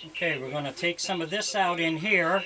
Okay, we're going to take some of this out in here.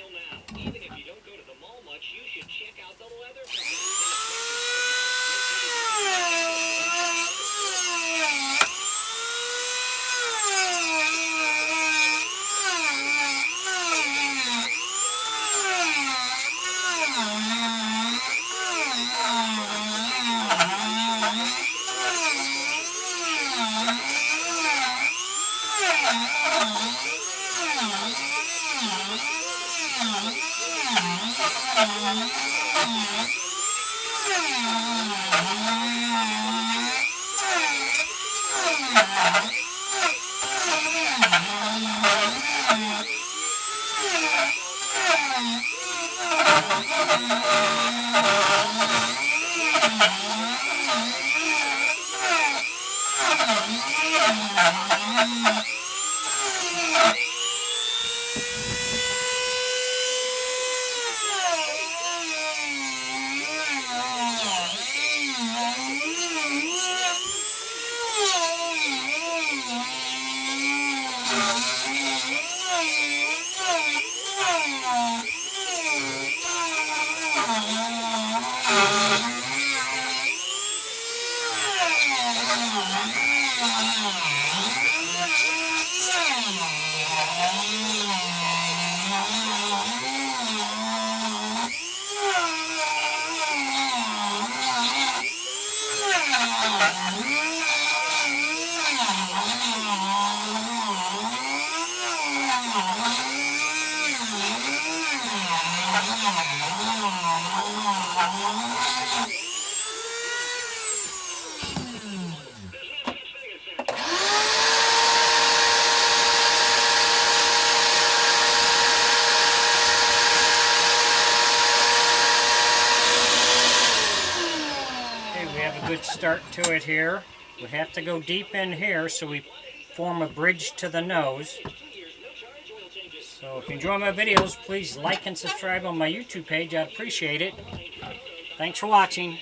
Good start to it here. We have to go deep in here so we form a bridge to the nose. So if you enjoy my videos, please like and subscribe on my YouTube page. I'd appreciate it. Thanks for watching.